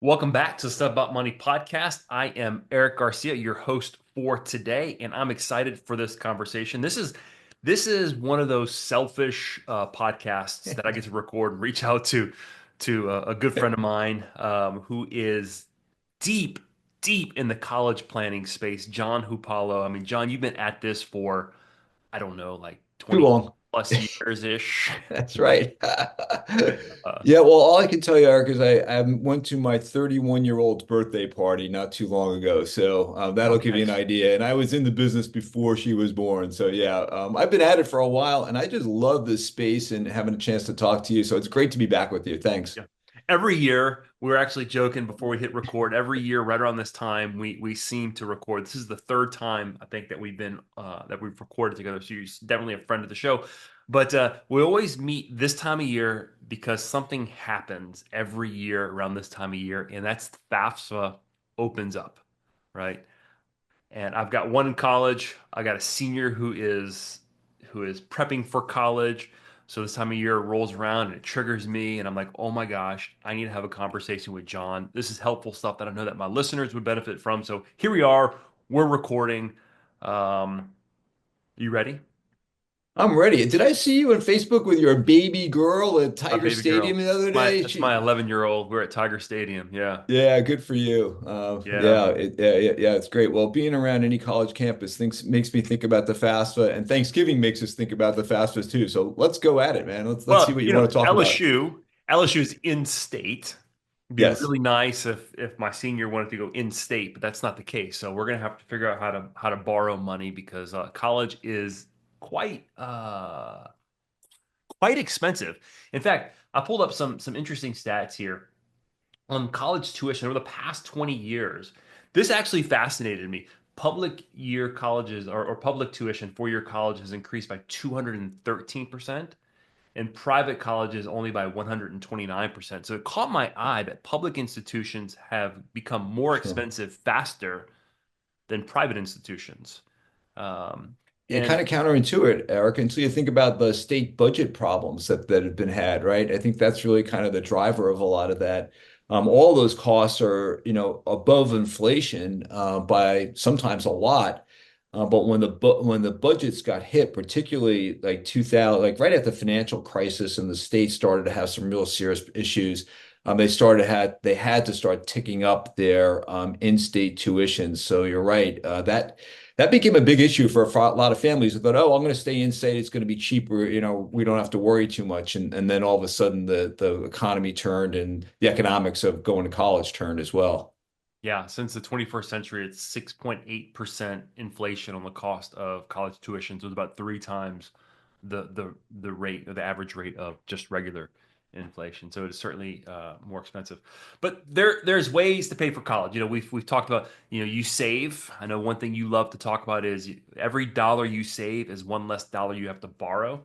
Welcome back to the Stuff About Money podcast. I am Erik Garcia, your host for today, and I'm excited for this conversation. This is one of those selfish podcasts that I get to record and reach out to a good friend of mine who is deep, deep in the college planning space, John Hupalo. I mean, John, you've been at this for I don't know, like Too 20 long. plus years ish. That's right. Uh, Yeah, well, all I can tell you, Eric, is I went to my 31-year-old's birthday party not too long ago. So that'll give you okay. an idea. And I was in the business before she was born. So yeah, I've been at it for a while and I just love this space and having a chance to talk to you. So it's great to be back with you. Thanks. Yeah. Every year, we were actually joking before we hit record. Every year, right around this time, we seem to record. This is the third time I think that we've recorded together. So you're definitely a friend of the show. But we always meet this time of year because something happens every year around this time of year, and that's FAFSA opens up, right? And I've got one in college. I got a senior who is prepping for college. So this time of year rolls around and it triggers me, and I'm like, oh my gosh, I need to have a conversation with John. This is helpful stuff that I know that my listeners would benefit from. So here we are. We're recording. You ready? I'm ready. Did I see you on Facebook with your baby girl at My Tiger baby girl. Stadium the other My day? That's my 11-year-old. We're at Tiger Stadium. Yeah. Yeah, good for you. Yeah. Yeah, it's great. Well, being around any college campus thinks makes me think about the FAFSA, and Thanksgiving makes us think about the FAFSAs too. So let's go at it, man. Let's see Well, what you want to talk about. LSU is in state. It'd be Yes. really nice if my senior wanted to go in state, but that's not the case. So we're gonna have to figure out how to borrow money because college is quite quite expensive. In fact, I pulled up some interesting stats here on college tuition over the past 20 years. This actually fascinated me. Public year colleges or public tuition for your college has increased by 213%, and private colleges only by 129%. So it caught my eye that public institutions have become more Sure. expensive faster than private institutions. Um, Yeah, and kind of counterintuitive, Eric, until you think about the state budget problems that have been had, right? I think that's really kind of the driver of a lot of that. All those costs are, above inflation by sometimes a lot. But when the budgets got hit, particularly like 2000, like right at the financial crisis, and the state started to have some real serious issues, they had to start ticking up their in-state tuitions. So you're right, that became a big issue for a lot of families who thought, oh, I'm going to stay in state. It's going to be cheaper. We don't have to worry too much. And then all of a sudden the economy turned and the economics of going to college turned as well. yeah, since the 21st century, it's 6.8% inflation on the cost of college tuition. So it's about three times the rate or the average rate of just regular inflation. So it is certainly more expensive. But there's ways to pay for college. We've talked about, you save. I know one thing you love to talk about is every dollar you save is one less dollar you have to borrow.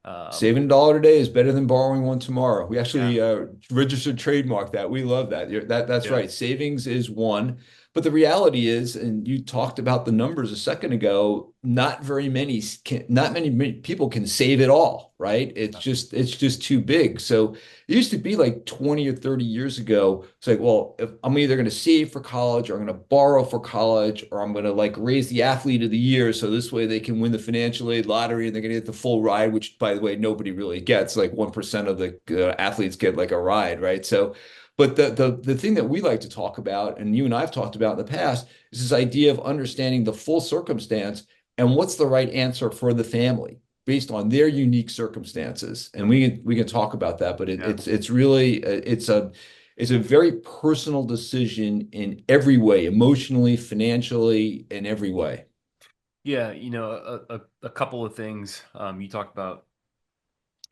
Um, Saving a dollar today is better than borrowing one tomorrow. We yeah, actually registered trademark that. We love that. That's yeah, right. Savings is one. But the reality is, and you talked about the numbers a second ago, not many people can save it all, right? It's just too big. So it used to be like 20 or 30 years ago. It's like, well, if I'm either going to save for college or I'm going to borrow for college or I'm going to like raise the athlete of the year. So this way they can win the financial aid lottery and they're going to get the full ride, which by the way, nobody really gets. Like 1% of the athletes get like a ride, right? So, but the thing that we like to talk about, and you and I've talked about in the past, is this idea of understanding the full circumstance and what's the right answer for the family based on their unique circumstances. And we can talk about that, but yeah. it's really it's a very personal decision in every way, emotionally, financially, in every way. Yeah, a couple of things. You talked about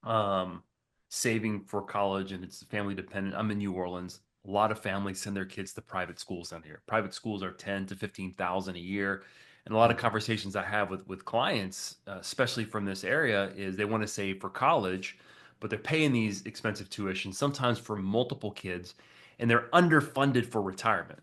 um, saving for college, and it's family dependent. I'm in New Orleans. A lot of families send their kids to private schools down here. Private schools are 10 to 15,000 a year. And a lot of conversations I have with clients, especially from this area, is they want to save for college, but they're paying these expensive tuitions, sometimes for multiple kids, and they're underfunded for retirement.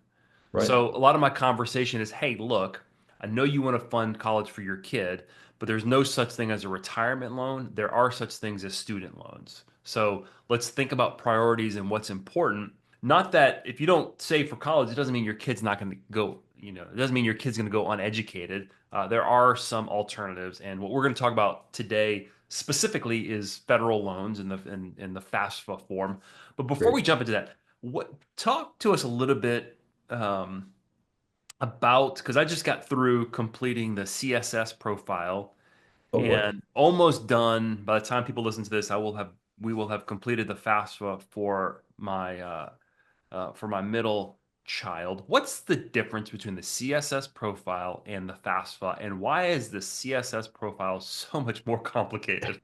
Right. So a lot of my conversation is, hey, look, I know you want to fund college for your kid, but there's no such thing as a retirement loan. There are such things as student loans. So let's think about priorities and what's important. Not that if you don't save for college, it doesn't mean your kid's not going to go, it doesn't mean your kid's going to go uneducated. There are some alternatives, and what we're going to talk about today specifically is federal loans in the FAFSA form. But before we Great. jump into that, what talk to us a little bit about, because I just got through completing the CSS profile Oh boy. and almost done. By the time people listen to this, we will have completed the FAFSA for my middle child. What's the difference between the CSS profile and the FAFSA, and why is the CSS profile so much more complicated?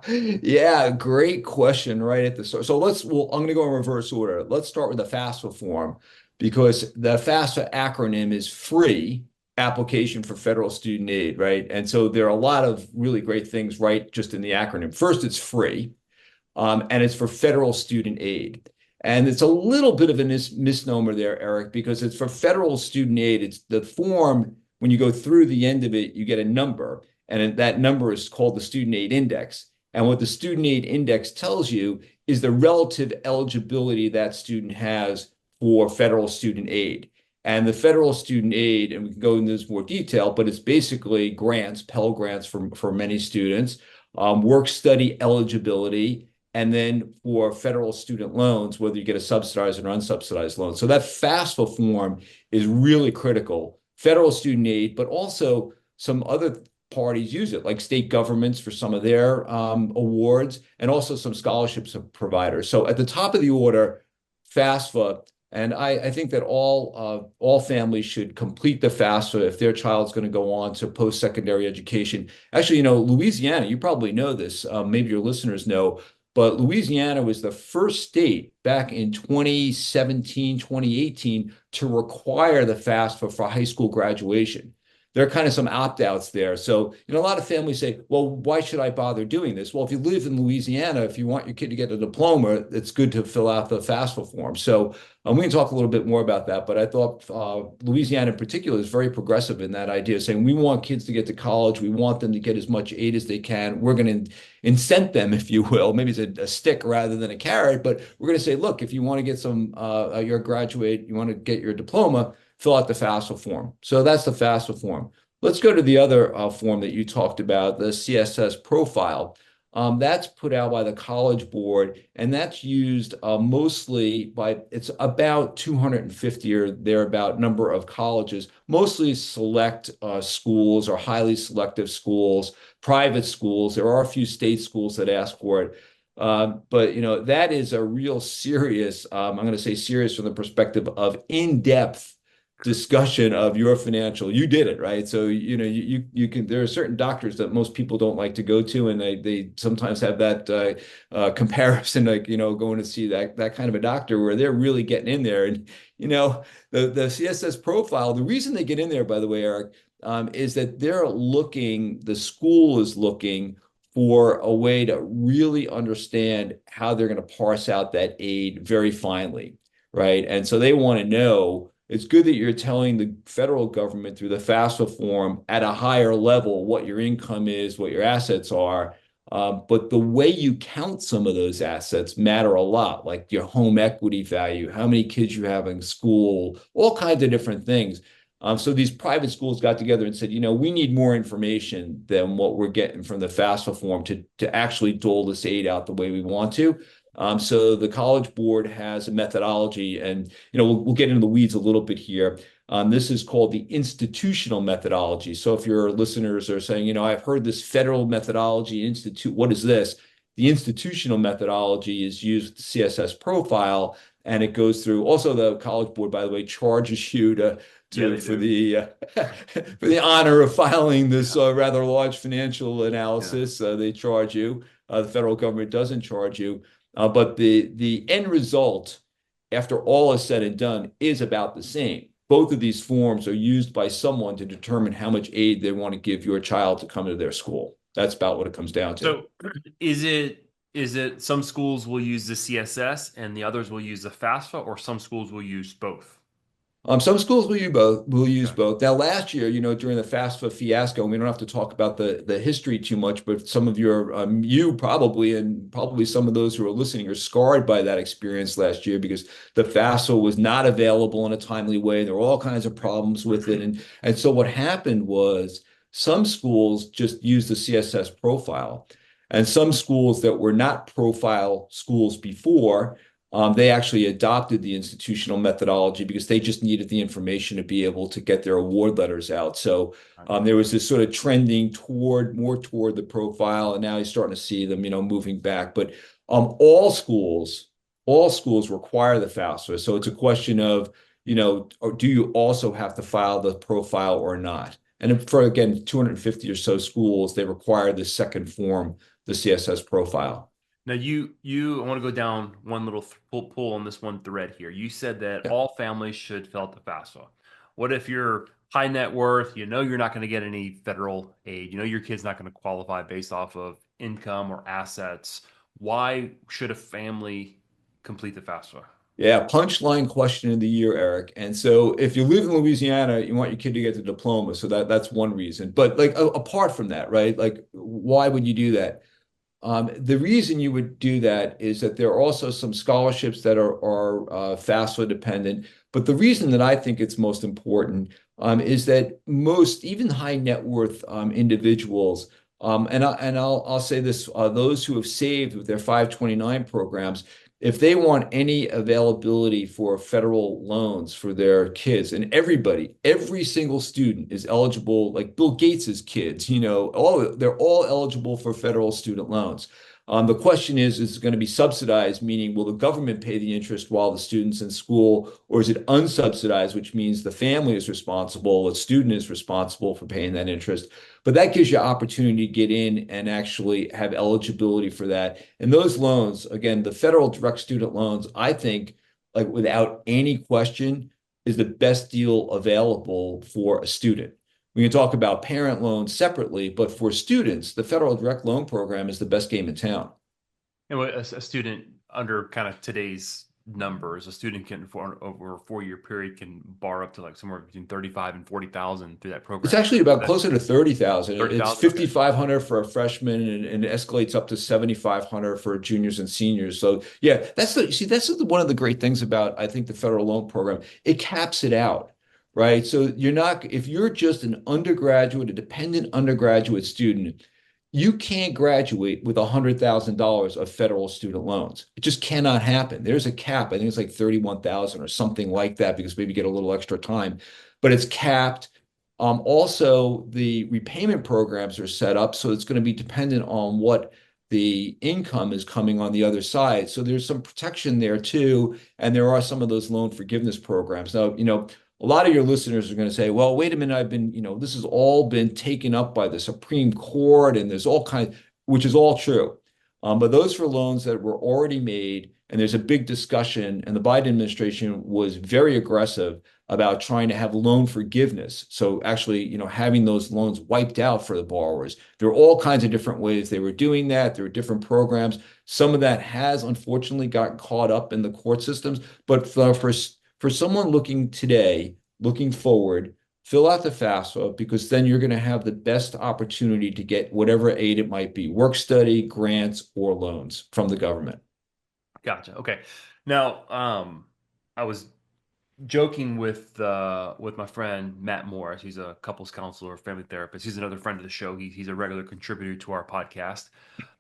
Yeah, great question right at the start. So I'm going to go in reverse order. Let's start with the FAFSA form because the FAFSA acronym is free application for federal student aid, right? And so there are a lot of really great things right just in the acronym. First, it's free, and it's for federal student aid. And it's a little bit of a misnomer there, Eric, because it's for federal student aid. It's the form, when you go through the end of it, you get a number, and that number is called the student aid index. And what the student aid index tells you is the relative eligibility that student has for federal student aid. And the federal student aid, and we can go into this more detail, but it's basically grants, Pell Grants for many students, work study eligibility, and then for federal student loans, whether you get a subsidized or unsubsidized loan. So that FAFSA form is really critical. Federal student aid, but also some other parties use it, like state governments for some of their awards, and also some scholarships providers. So at the top of the order, FAFSA, and I think that all families should complete the FAFSA if their child's going to go on to post-secondary education. Actually, Louisiana, you probably know this, maybe your listeners know, but Louisiana was the first state back in 2017, 2018 to require the FAFSA for high school graduation. There are kind of some opt-outs there. So, a lot of families say, well, why should I bother doing this? Well, if you live in Louisiana, if you want your kid to get a diploma, it's good to fill out the FAFSA form. So we can talk a little bit more about that, but I thought Louisiana in particular is very progressive in that idea, saying we want kids to get to college. We want them to get as much aid as they can. We're going to incent them, if you will. Maybe it's a stick rather than a carrot, but we're going to say, look, if you want to get you're a graduate, you want to get your diploma, fill out the FAFSA form. So that's the FAFSA form. Let's go to the other form that you talked about, the CSS profile. That's put out by the College Board, and that's used mostly it's about 250 or thereabout number of colleges, mostly select schools or highly selective schools, private schools. There are a few state schools that ask for it. But that is a real serious, I'm going to say serious from the perspective of in-depth discussion of your financial. You did it, right? So you can. There are certain doctors that most people don't like to go to, and they sometimes have that comparison, like going to see that kind of a doctor where they're really getting in there. And the CSS profile. The reason they get in there, by the way, Eric, is that the school is looking for a way to really understand how they're going to parse out that aid very finely, right? And so they want to know. It's good that you're telling the federal government through the FAFSA form at a higher level what your income is, what your assets are. But the way you count some of those assets matter a lot, like your home equity value, how many kids you have in school, all kinds of different things. So these private schools got together and said, we need more information than what we're getting from the FAFSA form to actually dole this aid out the way we want to. So the College Board has a methodology, and we'll get into the weeds a little bit here. This is called the institutional methodology. So if your listeners are saying, I've heard this federal methodology institute, what is this? The institutional methodology is used with the CSS profile, and it goes through. Also, the College Board, by the way, charges you for the honor of filing this rather large financial analysis. They charge you. The federal government doesn't charge you. But the end result, after all is said and done, is about the same. Both of these forms are used by someone to determine how much aid they want to give your child to come to their school. That's about what it comes down to. So is it some schools will use the CSS and the others will use the FAFSA, or some schools will use both? Some schools will use Okay. both. Now, last year, during the FAFSA fiasco, and we don't have to talk about the history too much, but some of you probably, and probably some of those who are listening are scarred by that experience last year because the FAFSA was not available in a timely way. There were all kinds of problems with it. And so what happened was some schools just used the CSS profile. And some schools that were not profile schools before, they actually adopted the institutional methodology because they just needed the information to be able to get their award letters out. So there was this sort of trending more toward the profile, and now you're starting to see them, moving back. But all schools require the FAFSA. So it's a question of, or do you also have to file the profile or not? And for again, 250 or so schools, they require the second form, the CSS profile. Now I want to go down one little pull on this one thread here. You said that Yeah. all families should fill out the FAFSA. What if you're high net worth? You know you're not going to get any federal aid. You know your kid's not going to qualify based off of income or assets. Why should a family complete the FAFSA? Yeah, punchline question of the year, Eric. And so if you live in Louisiana, you want your kid to get the diploma. So that's one reason. But like apart from that, right? Like why would you do that? The reason you would do that is that there are also some scholarships that are FAFSA dependent. But the reason that I think it's most important is that most, even high net worth individuals, I'll say this, those who have saved with their 529 programs, if they want any availability for federal loans for their kids, and every single student is eligible, like Bill Gates's kids, they're all eligible for federal student loans. The question is it going to be subsidized, meaning will the government pay the interest while the student's in school, or is it unsubsidized, which means the family is responsible, the student is responsible for paying that interest? But that gives you opportunity to get in and actually have eligibility for that. And those loans, again, the federal direct student loans, I think, like without any question, is the best deal available for a student. We can talk about parent loans separately, but for students, the federal direct loan program is the best game in town. And a student under kind of today's numbers, a student can for over a 4 year period can borrow up to like somewhere between 35 and 40,000 through that It's program. actually about closer to 30,000. It's 30,000. Okay. 5,500 for a freshman and it escalates up to 7,500 for juniors and seniors. So yeah, that's one of the great things about, I think, the federal loan program. It caps it out, right? So if you're just an undergraduate, a dependent undergraduate student, you can't graduate with $100,000 of federal student loans. It just cannot happen. There's a cap. I think it's like 31,000 or something like that because maybe you get a little extra time, but it's capped. Also, the repayment programs are set up so it's going to be dependent on what the income is coming on the other side. So there's some protection there too. And there are some of those loan forgiveness programs. Now, a lot of your listeners are going to say, well, wait a minute, this has all been taken up by the Supreme Court and there's all kinds, which is all true. But those were loans that were already made. And there's a big discussion. And the Biden administration was very aggressive about trying to have loan forgiveness. So actually, having those loans wiped out for the borrowers. There are all kinds of different ways they were doing that. There are different programs. Some of that has unfortunately gotten caught up in the court systems. But for someone looking today, looking forward, fill out the FAFSA because then you're going to have the best opportunity to get whatever aid it might be, work study, grants, or loans from the government. Gotcha. Okay. Now, I was joking with my friend Matt Morris. He's a couples counselor, family therapist. He's another friend of the show. He's a regular contributor to our podcast.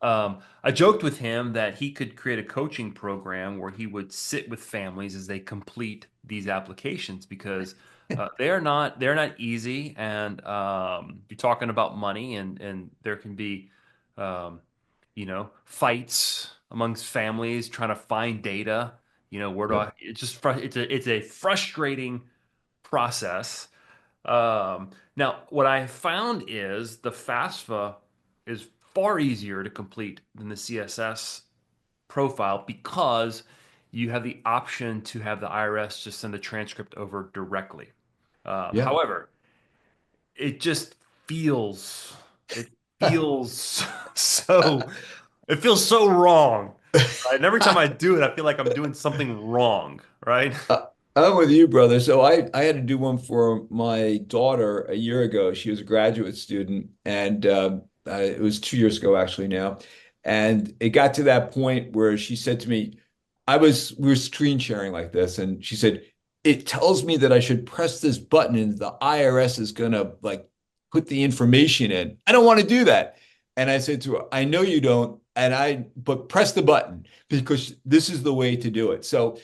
I joked with him that he could create a coaching program where he would sit with families as they complete these applications because they're not easy, and you're talking about money, and there can be um, fights amongst families trying to find data. Where do Yep. I? It's a frustrating process. Now, what I found is the FAFSA is far easier to complete than the CSS profile because you have the option to have the IRS just send a transcript over directly. Yeah. However, it just feels it feels so it feels so wrong, right? And every time I do it, I feel like I'm doing something wrong, right? I'm with you, brother. So I had to do one for my daughter a year ago. She was a graduate student, and it was 2 years ago actually now. And it got to that point where she said to me, we were screen sharing like this, and she said, "It tells me that I should press this button, and the IRS is gonna like put the information in. I don't want to do that." And I said to her, "I know you don't, but press the button because this is the way to do it." So.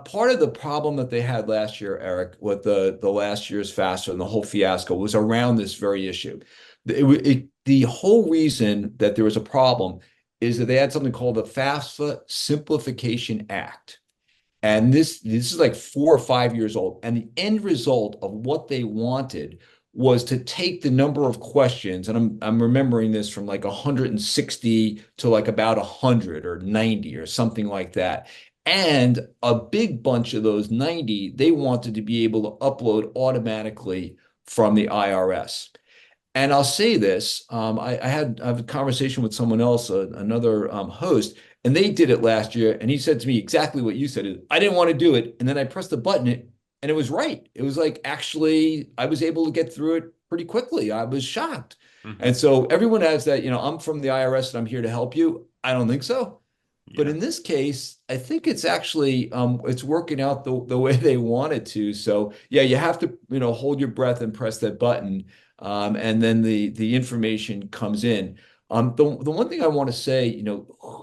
Part of the problem that they had last year, Eric, with the last year's FAFSA and the whole fiasco was around this very issue. The whole reason that there was a problem is that they had something called the FAFSA Simplification Act. And this is like 4 or 5 years old. And the end result of what they wanted was to take the number of questions, and I'm remembering this from like 160 to like about 100 or 90 or something like that. And a big bunch of those 90, they wanted to be able to upload automatically from the IRS. And I'll say this, I have a conversation with someone else, another host, and they did it last year. And he said to me exactly what you said. I didn't want to do it. And then I pressed the button and it was right. It was like, actually, I was able to get through it pretty quickly. I was shocked. Hmm. And so everyone has that, I'm from the IRS and I'm here to help you. I don't think so. But Yeah. in this case, I think it's actually it's working out the way they want it to. So yeah, you have to, hold your breath and press that button. And then the information comes in. The one thing I want to say,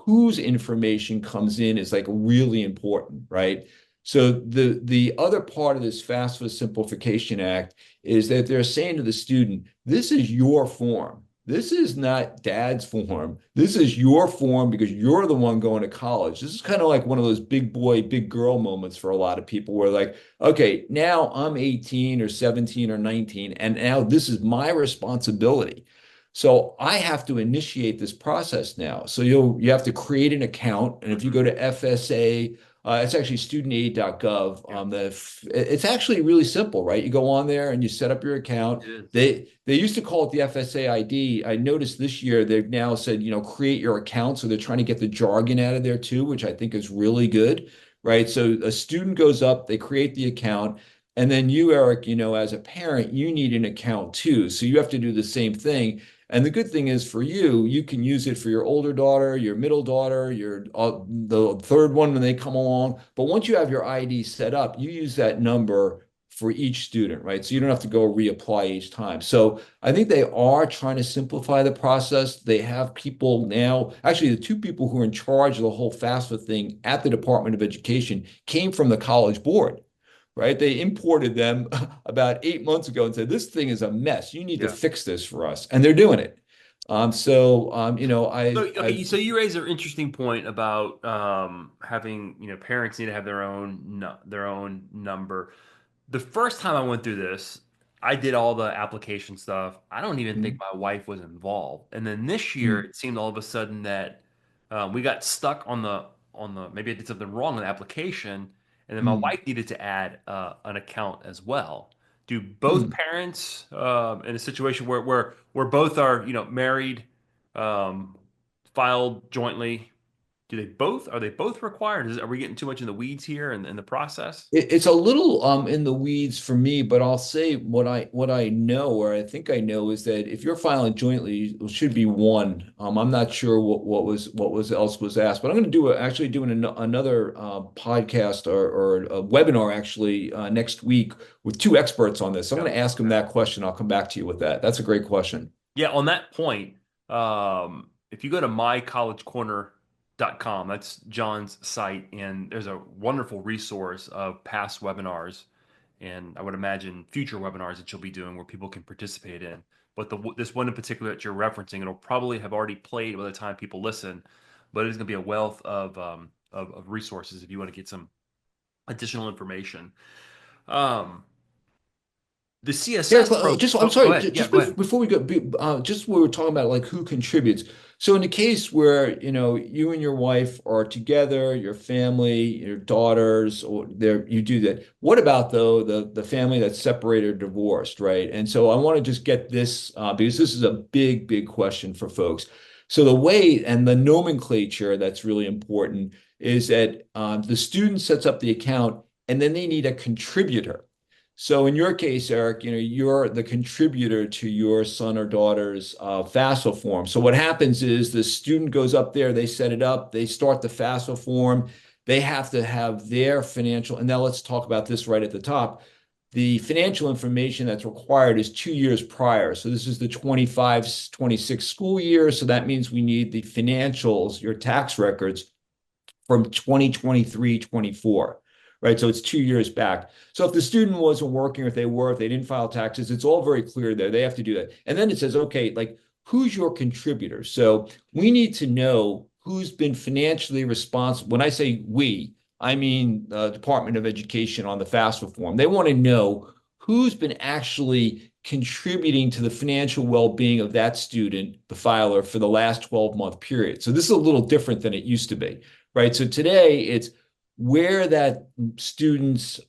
whose information comes in is like really important, right? So the other part of this FAFSA Simplification Act is that they're saying to the student, this is your form. This is not dad's form. This is your form because you're the one going to college. This is kind of like one of those big boy, big girl moments for a lot of people where like, okay, now I'm 18 or 17 or 19, and now this is my responsibility. So I have to initiate this process now. So you have to create an account. And if you Hmm. go to FSA, it's actually studentaid.gov. Yeah. It's actually really simple, right? You go on there and you set up your account. It is. They used to call it the FSA ID. I noticed this year they've now said, create your account. So they're trying to get the jargon out of there too, which I think is really good, right? So a student goes up, they create the account, and then you, Eric, as a parent, you need an account too. So you have to do the same thing. And the good thing is for you, you can use it for your older daughter, your middle daughter, your the third one when they come along. But once you have your ID set up, you use that number for each student, right? So you don't have to go reapply each time. So I think they are trying to simplify the process. They have people now, actually, the two people who are in charge of the whole FAFSA thing at the Department of Education came from the College Board, right? They imported them about 8 months ago and said, this thing is a mess. You need to Yeah. fix this for us. And they're doing it. So I've, so you raise an interesting point about having parents need to have their own their own number. The first time I went through this, I did all the application stuff. I don't even think mm, my wife was involved. And then this year, mm, it seemed all of a sudden that we got stuck on the maybe I did something wrong in the application, and then my mm, wife needed to add an account as well. Do both mm. parents in a situation where both are married, um, filed jointly? Are they both required? Are we getting too much in the weeds here in the process? It's a little in the weeds for me, but I'll say what I know or I think I know is that if you're filing jointly, it should be one. I'm not sure what was else was asked, but I'm going to actually doing another podcast or a webinar actually next week with two experts on this. So I'm Yeah. going to ask them Okay. that question. I'll come back to you with that. That's a great question. Yeah, on that point, if you go to mycollegecorner.com, that's John's site, and there's a wonderful resource of past webinars, and I would imagine future webinars that you'll be doing where people can participate in. But this one in particular that you're referencing, it'll probably have already played by the time people listen, but it's going to be a wealth of resources if you want to get some additional information. Um, the Eric, CSS pro. just I'm Oh, go sorry, ahead. Yeah, just go ahead. before we go, just we were talking about like who contributes. So in the case where you and your wife are together, your family, your daughters, or there you do that. What about though the family that's separated or divorced, right? And so I want to just get this because this is a big, big question for folks. So the way and the nomenclature that's really important is that the student sets up the account and then they need a contributor. So in your case, Erik, you're the contributor to your son or daughter's FAFSA form. So what happens is the student goes up there, they set it up, they start the FAFSA form. They have to have their financial, and now let's talk about this right at the top. The financial information that's required is 2 years prior. So this is the 25-26 school year. So that means we need the financials, your tax records from 2023-24, right? So it's 2 years back. So if the student wasn't working, or if they didn't file taxes, it's all very clear there. They have to do that. And then it says, okay, like who's your contributor? So we need to know who's been financially responsible. When I say we, I mean the Department of Education on the FAFSA form. They want to know who's been actually contributing to the financial well-being of that student, the filer, for the last 12-month period. So this is a little different than it used to be, right? So today it's where that student's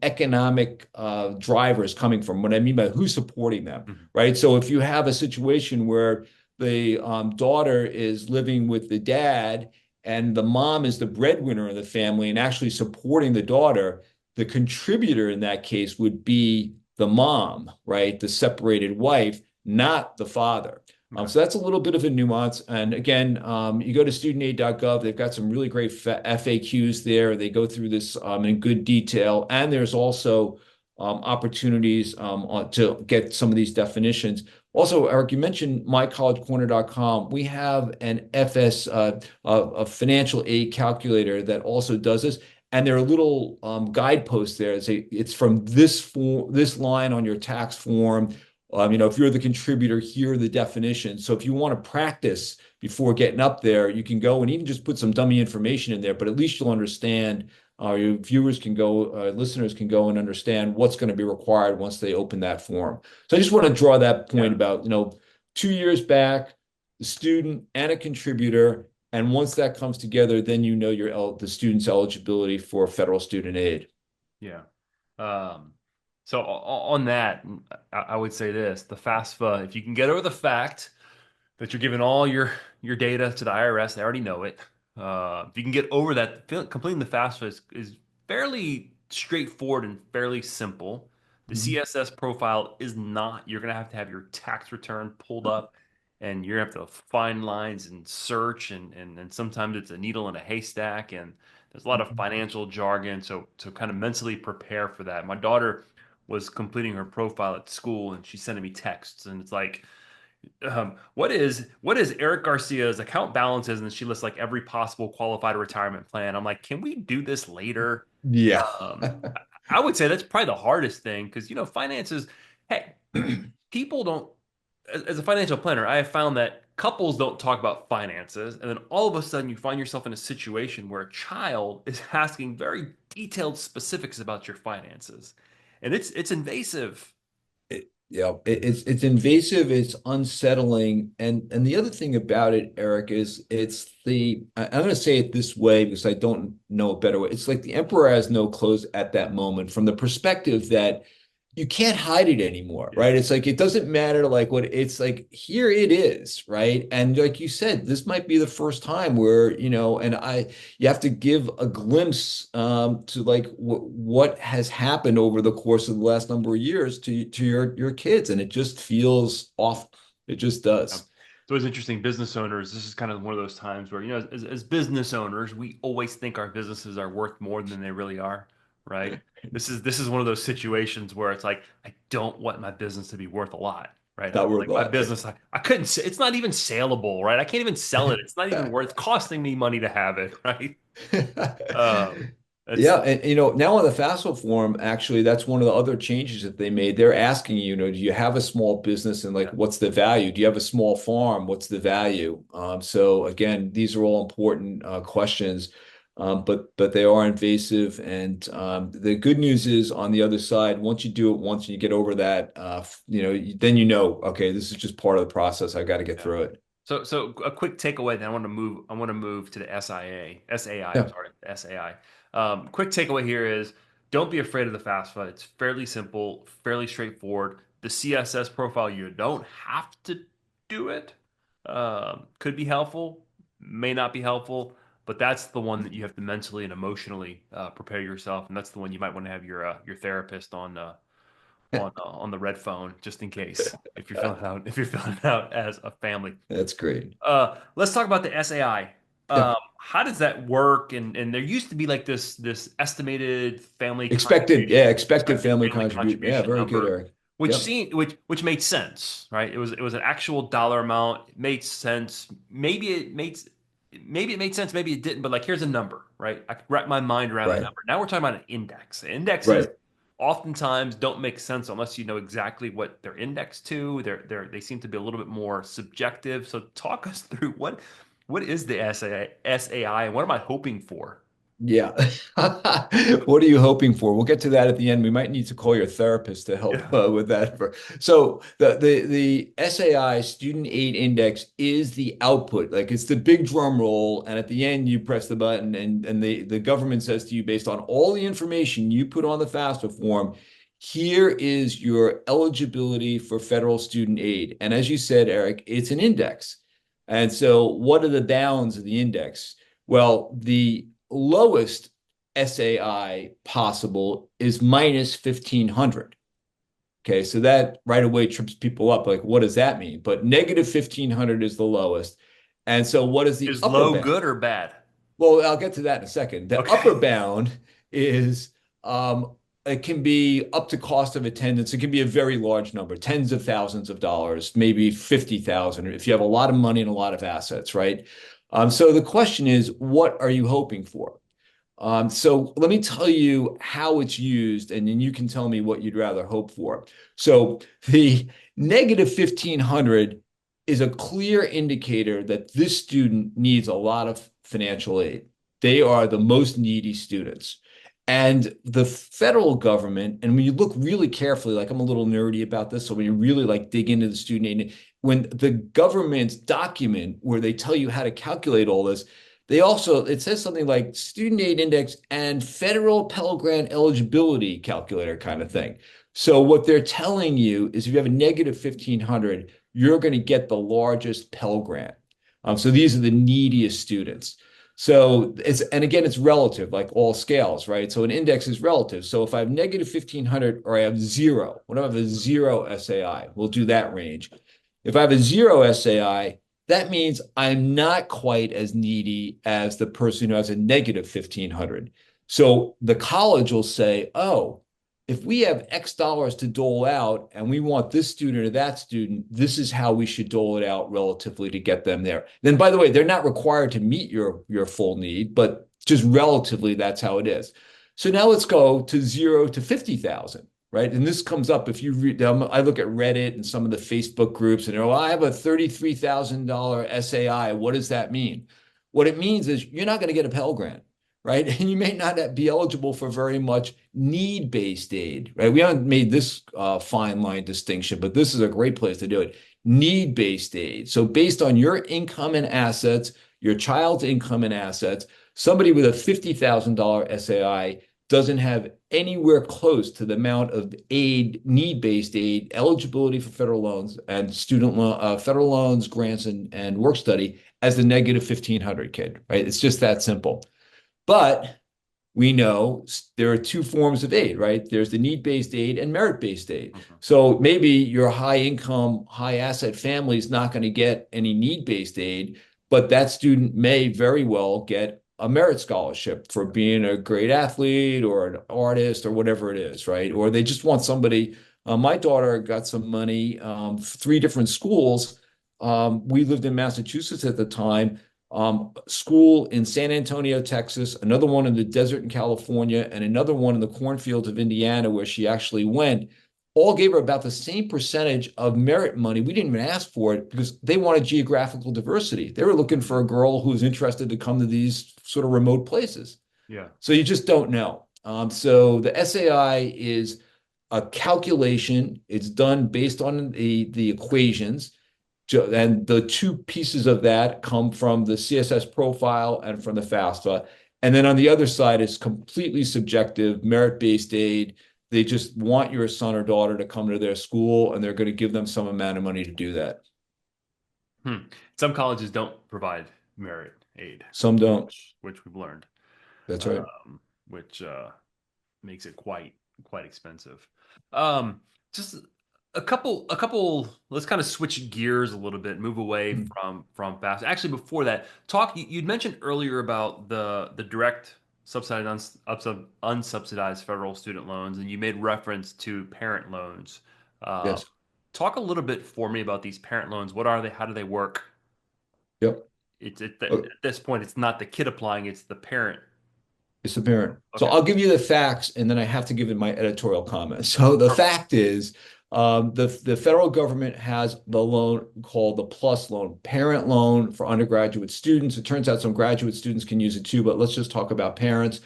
economic driver is coming from. What I mean by who's supporting them, Mhm. right? So if you have a situation where the daughter is living with the dad and the mom is the breadwinner of the family and actually supporting the daughter, the contributor in that case would be the mom, right? The separated wife, not the father. Okay. So that's a little bit of a nuance. And again, you go to studentaid.gov, they've got some really great FAQs there. They go through this in good detail. And there's also opportunities to get some of these definitions. Also, Erik, you mentioned mycollegecorner.com. We have an a financial aid calculator that also does this. And there are little guideposts there. It's from this line on your tax form. If you're the contributor, here are the definitions. So if you want to practice before getting up there, you can go and even just put some dummy information in there, but at least you'll understand. Your viewers can go, listeners can go and understand what's going to be required once they open that form. So I just want to draw that point Yeah. about, 2 years back, the student and a contributor. And once that comes together, then the student's eligibility for federal student aid. Yeah. So on that, I would say this: the FAFSA. If you can get over the fact that you're giving all your data to the IRS, they already know it. If you can get over that, completing the FAFSA is fairly straightforward and fairly simple. The Mhm. CSS profile is not. You're gonna have to have your tax return pulled up, and you're gonna have to find lines and search, and sometimes it's a needle in a haystack, and there's a lot of financial jargon. So kind of mentally prepare for that. My daughter was completing her profile at school, and she's sending me texts, and it's like what is Erik Garcia's account balances? And she lists like every possible qualified retirement plan. I'm like, can we do this later? Yeah. I would say that's probably the hardest thing because finances. Hey, people don't. As a financial planner, I have found that couples don't talk about finances, and then all of a sudden you find yourself in a situation where a child is asking very detailed specifics about your finances, and it's invasive. It's invasive, it's unsettling, and the other thing about it, Erik, is I'm going to say it this way because I don't know a better way. It's like the emperor has no clothes at that moment, from the perspective that you can't hide it anymore, Yeah. right? It's like it doesn't matter like what it's like, here it is, right? And like you said, this might be the first time where, and you have to give a glimpse to like what has happened over the course of the last number of years to your kids, and it just feels off. It just Yeah. does. It's always interesting. Business owners, this is kind of one of those times where, as business owners, we always think our businesses are worth more than they really are, right? This is one of those situations where it's like, I don't want my business to be worth a lot, right? Not worth Like a my lot. business, I couldn't, it's not even saleable, right? I can't even sell it. It's not even worth costing me money to have it, right? Um, it's Yeah, and now on the FAFSA form, actually, that's one of the other changes that they made. They're asking do you have a small business, and like, yeah, what's the value? Do you have a small farm? What's the value? So again, these are all important questions, but they are invasive. And the good news is on the other side, once you do it once and you get over that, then okay, this is just part of the process. I got to get yeah. through it. So a quick takeaway. Then I want to move to the SIA. I'm Yeah. sorry, SAI. Quick takeaway here is don't be afraid of the FAFSA. It's fairly simple, fairly straightforward. The CSS profile, you don't have to do it. Could be helpful, may not be helpful. but that's the one that you have to mentally and emotionally prepare yourself, and that's the one you might want to have your therapist on the red phone just in case if you're filling it out as a family. That's great. Let's talk about the SAI. Yep. How does that work? And there used to be like this estimated family Expected, yeah, contribution, expected family family contribution. Yeah, contribution very good, number, Eric. which Yep. seemed which made sense, right? It was an actual dollar amount. It made sense. Maybe it made sense, maybe it didn't. But like, here's a number, right? I could wrap my mind around a Right. number. Now we're talking about an index. Indexes Right. oftentimes don't make sense unless you know exactly what they're indexed to. They seem to be a little bit more subjective. So talk us through what is the SAI and what am I hoping for? Yeah. What are you hoping for? We'll get to that at the end. We might need to call your therapist to help Yeah. with that. So the SAI Student Aid Index is the output. Like it's the big drum roll, and at the end you press the button, and the government says to you, based on all the information you put on the FAFSA form, here is your eligibility for federal student aid. And as you said, Eric, it's an index. And so what are the bounds of the index? Well, the lowest SAI possible is minus 1500. Okay, so that right away trips people up. Like, what does that mean? But negative 1500 is the lowest. And so, what is the Is upper low bound? good or bad? Well, I'll get to that in a second. The Okay. upper bound is it can be up to cost of attendance. It can be a very large number, tens of thousands of dollars, maybe 50,000 if you have a lot of money and a lot of assets, right? So the question is, what are you hoping for? So let me tell you how it's used, and then you can tell me what you'd rather hope for. So the negative 1500 is a clear indicator that this student needs a lot of financial aid. They are the most needy students. And the federal government, and when you look really carefully, like I'm a little nerdy about this, so when you really like dig into the student aid, when the government's document where they tell you how to calculate all this, it says something like student aid index and federal Pell Grant eligibility calculator kind of thing. So what they're telling you is if you have a negative 1500, you're going to get the largest Pell Grant. So these are the neediest students. So and again, it's relative, like all scales, right? So an index is relative. So if I have negative 1500 or I have zero, what if I have a zero SAI? We'll do that range. If I have a zero SAI, that means I'm not quite as needy as the person who has a negative 1500. So the college will say, oh, if we have X dollars to dole out and we want this student or that student, this is how we should dole it out relatively to get them there. Then, by the way, they're not required to meet your full need, but just relatively, that's how it is. So now let's go to 0 to 50,000. Right. And this comes up if you read, I look at Reddit and some of the Facebook groups and they're, well, I have a $33,000 SAI. What does that mean? What it means is you're not going to get a Pell Grant, right? And you may not be eligible for very much need-based aid, right? We haven't made this fine line distinction, but this is a great place to do it. Need-based aid. So based on your income and assets, your child's income and assets, somebody with a $50,000 SAI doesn't have anywhere close to the amount of aid, need-based aid, eligibility for federal loans and federal loans, grants, and work study as the negative 1500 kid, right? It's just that simple. But we know there are two forms of aid, right? There's the need-based aid and merit-based aid. Mhm. So maybe your high income, high asset family is not going to get any need-based aid, but that student may very well get a merit scholarship for being a great athlete or an artist or whatever it is, right? Or they just want somebody. My daughter got some money, three different schools. We lived in Massachusetts at the time. School in San Antonio, Texas, another one in the desert in California, and another one in the cornfields of Indiana, where she actually went, all gave her about the same percentage of merit money. We didn't even ask for it because they wanted geographical diversity. They were looking for a girl who was interested to come to these sort of remote places. Yeah. So you just don't know. So the SAI is a calculation. It's done based on the equations. And the two pieces of that come from the CSS profile and from the FAFSA. And then on the other side is completely subjective, merit-based aid. They just want your son or daughter to come to their school, and they're going to give them some amount of money to do that. Some colleges don't provide merit aid, Some don't. which we've learned, That's right. um, which makes it quite expensive. Um, just a couple. Let's kind of switch gears a little bit, move away Mm. from FAFSA. Actually, before that, talk. You'd mentioned earlier about the direct subsidized unsubsidized federal student loans, and you made reference to parent loans. Uh, Yes. Talk a little bit for me about these parent loans. What are they? How do they work? Yep. At Uh, this point, it's not the kid applying; it's the parent. It's the parent. So Okay, I'll give you the facts, and then I have to give it my editorial comment. So the perfect. fact is, the federal government has the loan called the PLUS loan, parent loan for undergraduate students. It turns out some graduate students can use it too, but let's just talk about parents.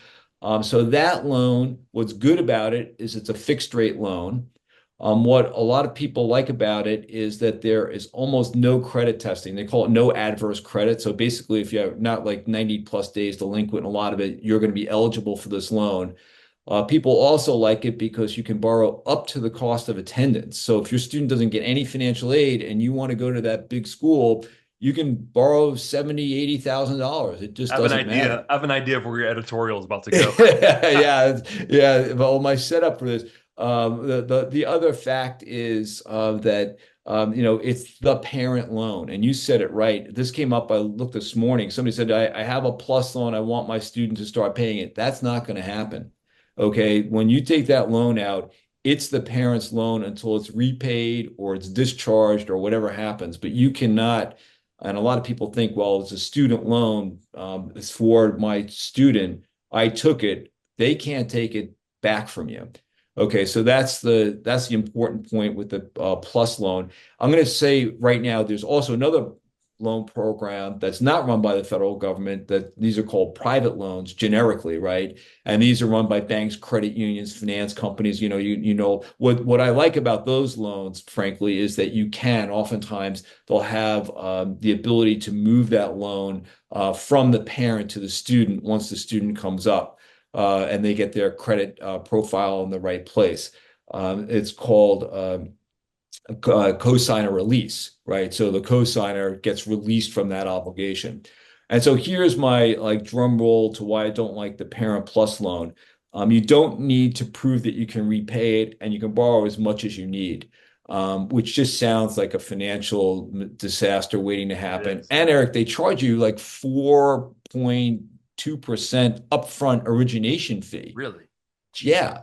So that loan, what's good about it is it's a fixed rate loan. What a lot of people like about it is that there is almost no credit testing. They call it no adverse credit. So basically, if you're not like 90 plus days delinquent, a lot of it, you're going to be eligible for this loan. People also like it because you can borrow up to the cost of attendance. So if your student doesn't get any financial aid and you want to go to that big school, you can borrow 70, $80,000. It just doesn't matter. I have an idea of where your editorial is about to go. Yeah, yeah. Well, my setup for this, the other fact is that it's the parent loan, and you said it right. This came up. I looked this morning. Somebody said, I have a plus loan. I want my student to start paying it." That's not going to happen. Okay, when you take that loan out, it's the parent's loan until it's repaid or it's discharged or whatever happens. But you cannot. And a lot of people think, well, it's a student loan. It's for my student. I took it. They can't take it back from you. Okay, so that's the important point with the plus loan. I'm going to say right now, there's also another loan program that's not run by the federal government. That these are called private loans generically, right? And these are run by banks, credit unions, finance companies. You know what I like about those loans, frankly, is that you can oftentimes they'll have the ability to move that loan from the parent to the student once the student comes up and they get their credit profile in the right place. It's called cosigner release, right? So the cosigner gets released from that obligation. And so here's my like drum roll to why I don't like the Parent Plus loan. You don't need to prove that you can repay it, and you can borrow as much as you need, which just sounds like a financial disaster waiting to It happen. is. And Eric, they charge you like 4.2% upfront origination fee. Really? Yeah,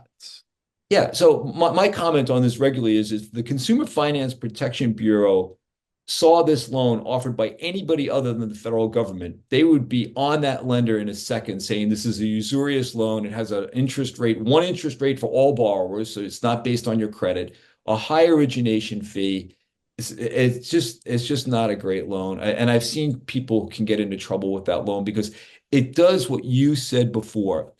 yeah. So my comment on this regularly is the Consumer Finance Protection Bureau saw this loan offered by anybody other than the federal government, they would be on that lender in a second saying this is a usurious loan. It has an interest rate, one interest rate for all borrowers, so it's not based on your credit, a high origination fee. It's just not a great loan. And I've seen people can get into trouble with that loan because it does what you said before.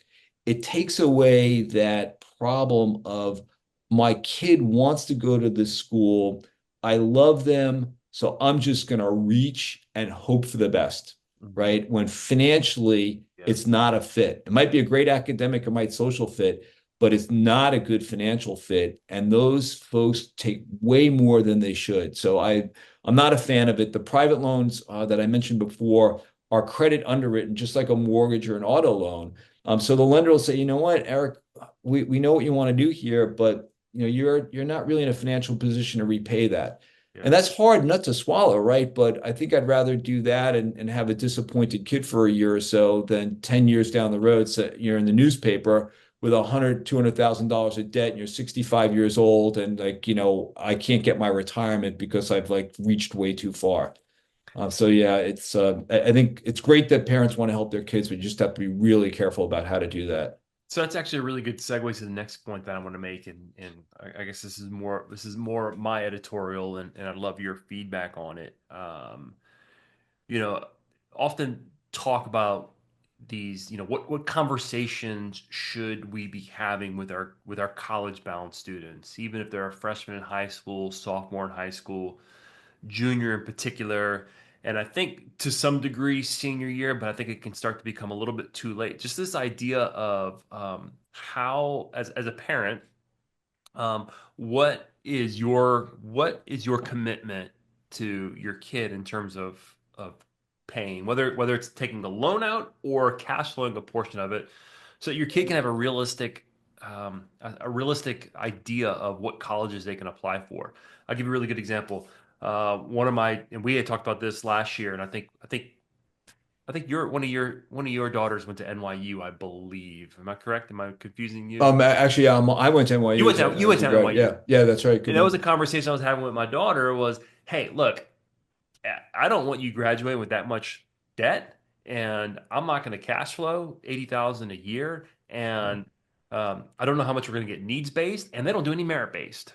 It takes away that problem of my kid wants to go to this school. I love them, so I'm just going to reach and hope for the best, Mhm. right? When financially Yes. it's not a fit. It might be a great academic, it might social fit, but it's not a good financial fit. And those folks take way more than they should. So I'm not a fan of it. The private loans that I mentioned before are credit underwritten, just like a mortgage or an auto loan. So the lender will say, you know what, Eric, we know what you want to do here, but you're not really in a financial position to repay that. Yeah. And that's hard nut to swallow, right? But I think I'd rather do that and have a disappointed kid for a year or so than 10 years down the road. So you're in the newspaper with $200,000 of debt and you're 65 years old and like, I can't get my retirement because I've like reached way too far. So yeah, I think it's great that parents want to help their kids, but you just have to be really careful about how to do that. So that's actually a really good segue to the next point that I want to make, and I guess this is more my editorial, and I'd love your feedback on it. You know, often talk about these. What conversations should we be having with our college bound students, even if they're a freshman in high school, sophomore in high school, junior in particular, and I think to some degree senior year, but I think it can start to become a little bit too late. Just this idea of how, as a parent, um, what is your commitment to your kid in terms of paying, whether it's taking the loan out or cash flowing a portion of it, so that your kid can have a realistic idea of what colleges they can apply for. I'll give you a really good example. One of my and we had talked about this last year, and I think one of your daughters went to NYU, I believe. Am I correct? Am I confusing you? Actually, I went to NYU as You went a to grad. NYU. Yeah, yeah, that's right. And Good that was one. a conversation I was having with my daughter was, hey, look, I don't want you graduating with that much debt, and I'm not going to cash flow 80,000 a year, Right, and I don't know how much we're going to get needs based, and they don't do any merit based.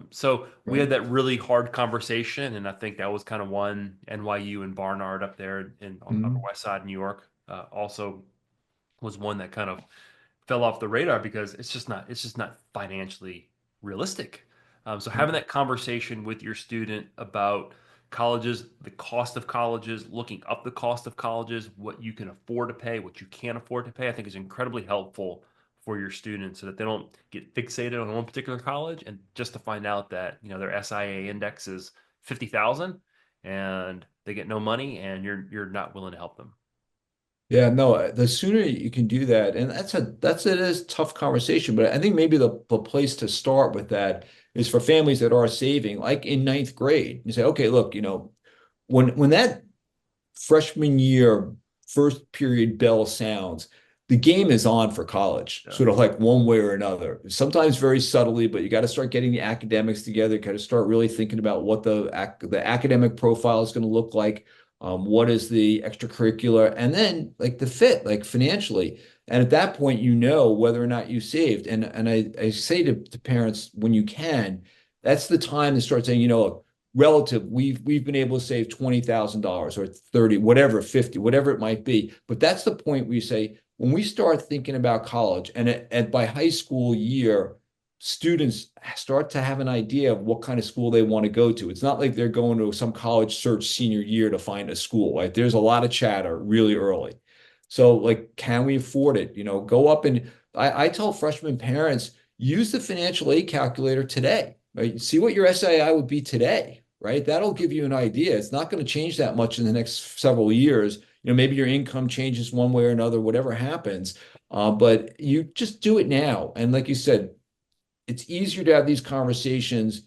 So we right. had that really hard conversation, and I think that was kind of one. NYU and Barnard up there on the Mhm. west side of New York also was one that kind of fell off the radar because it's just not financially realistic. So Right. having that conversation with your student about colleges, the cost of colleges, looking up the cost of colleges, what you can afford to pay, what you can't afford to pay, I think is incredibly helpful for your students so that they don't get fixated on one particular college and just to find out that, their SIA index is 50,000 and they get no money and you're not willing to help them. Yeah, no, the sooner you can do that, and it is a tough conversation, but I think maybe the place to start with that is for families that are saving, like in ninth grade. You say, okay, look, when that freshman year first period bell sounds, the game is on for college, Yeah. sort of like one way or another. Sometimes very subtly, but you got to start getting the academics together, got to start really thinking about what the academic profile is going to look like. What is the extracurricular, and then like the fit, like financially. And at that point, whether or not you saved. And I say to parents, when you can, that's the time to start saying, relative, we've been able to save $20,000 or 30, whatever, 50, whatever it might be. But that's the point where you say, when we start thinking about college and by high school year, students start to have an idea of what kind of school they want to go to. It's not like they're going to some college search senior year to find a school. Right? There's a lot of chatter really early. So, like, can we afford it? Go up and I tell freshman parents, use the financial aid calculator today, right? See what your SII would be today, right? That'll give you an idea. It's not going to change that much in the next several years. Maybe your income changes one way or another, whatever happens. But you just do it now. And like you said, it's easier to have these conversations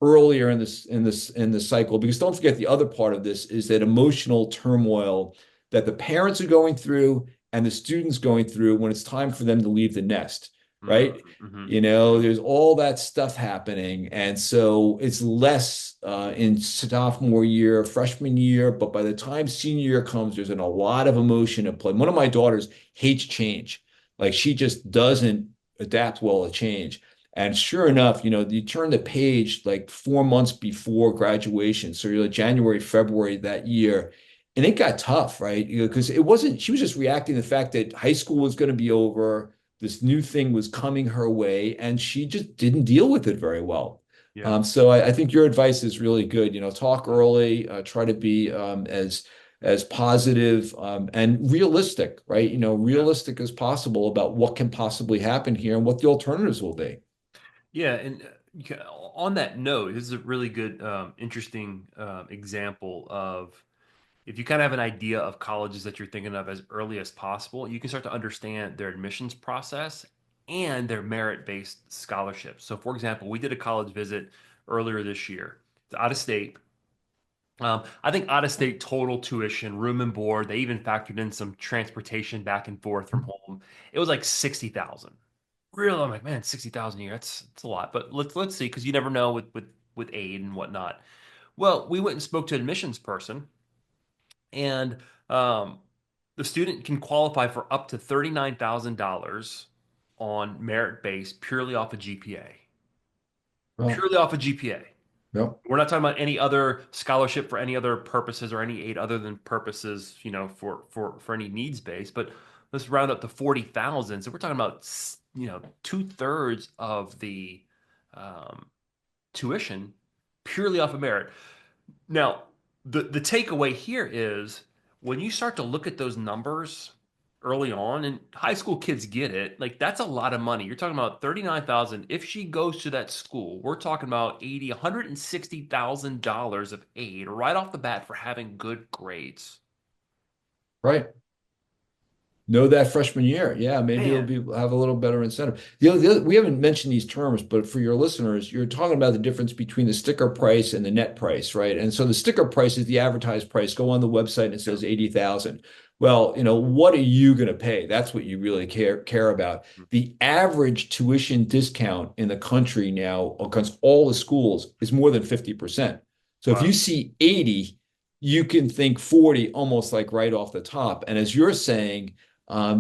earlier in the cycle because don't forget the other part of this is that emotional turmoil that the parents are going through and the students going through when it's time for them to leave the nest, right? Mm-hmm. There's all that stuff happening, and so it's less in sophomore year, freshman year, but by the time senior year comes, there's a lot of emotion at play. One of my daughters hates change, like she just doesn't adapt well to change. And sure enough, you turn the page like 4 months before graduation. So you're like January, February that year. And it got tough, right? Because it wasn't, she was just reacting to the fact that high school was going to be over. This new thing was coming her way, and she just didn't deal with it very well. Yeah. So I think your advice is really good. Talk early, try to be as positive and realistic, right? Yeah. Realistic as possible about what can possibly happen here and what the alternatives will be. Yeah, and on that note, this is a really good, interesting example of if you kind of have an idea of colleges that you're thinking of as early as possible, you can start to understand their admissions process and their merit-based scholarships. So, for example, we did a college visit earlier this year. It's out of state. I think out of state total tuition, room and board, they even factored in some transportation back and forth from home. It was like 60,000. Really, I'm like, man, 60,000 a year. That's a lot. But let's see, because you never know with aid and whatnot. Well, we went and spoke to an admissions person, and um, the student can qualify for up to $39,000 on merit base purely off of GPA. Well, Purely off of GPA. yep. We're not talking about any other scholarship for any other purposes or any aid other than purposes, for any needs base. But let's round up to 40,000. So we're talking about, two-thirds of the um, tuition purely off of merit. Now, the takeaway here is when you start to look at those numbers, early on, and high school kids get it. Like that's a lot of money. You're talking about 39,000. If she goes to that school, we're talking about 80, $160,000 of aid right off the bat for having good grades. Right. Know that freshman year. Yeah, maybe it'll Man, be have a little better incentive. We haven't mentioned these terms, but for your listeners, you're talking about the difference between the sticker price and the net price, right? And so the sticker price is the advertised price. Go on the website and it yeah. says 80,000. Well, what are you going to pay? That's what you really care about. The average tuition discount in the country now across all the schools is more than 50%. So if you Wow. see 80, you can think 40 almost like right off the top. And as you're saying,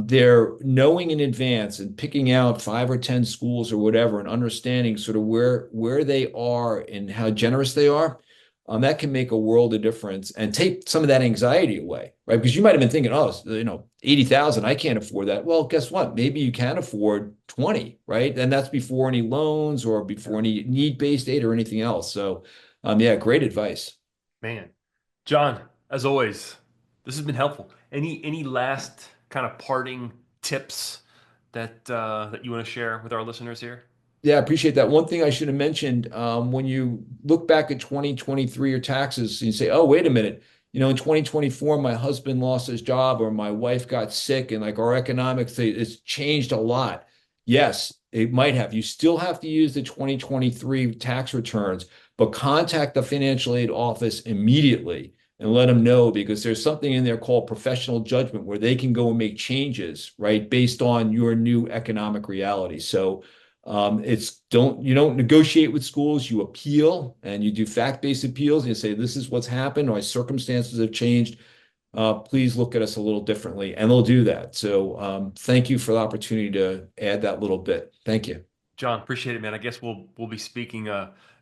they're knowing in advance and picking out 5 or 10 schools or whatever and understanding sort of where they are and how generous they are. That can make a world of difference and take some of that anxiety away, right? Because you might have been thinking, oh, 80,000, I can't afford that. Well, guess what? Maybe you can afford 20, right? And that's before any loans or before any need-based aid or anything else. So, yeah, great advice. Man, John, as always, this has been helpful. Any last kind of parting tips that you want to share with our listeners here? Yeah, I appreciate that. One thing I should have mentioned, when you look back at 2023 your taxes, you say, oh, wait a minute. In 2024, my husband lost his job or my wife got sick and like our economics, it's changed a lot. Yes, it might have. You still have to use the 2023 tax returns, but contact the financial aid office immediately and let them know because there's something in there called professional judgment where they can go and make changes, right, based on your new economic reality. So, it's you don't negotiate with schools, you appeal and you do fact-based appeals and you say, this is what's happened, my circumstances have changed. Please look at us a little differently. And they'll do that. So thank you for the opportunity to add that little bit. Thank you. John, appreciate it, man. I guess we'll be speaking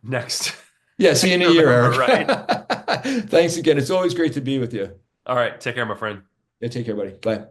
next Yeah, see you next in a year, November, Eric. right? Thanks again. It's always great to be with you. All right, take care, my friend. Yeah, take care, buddy. Bye.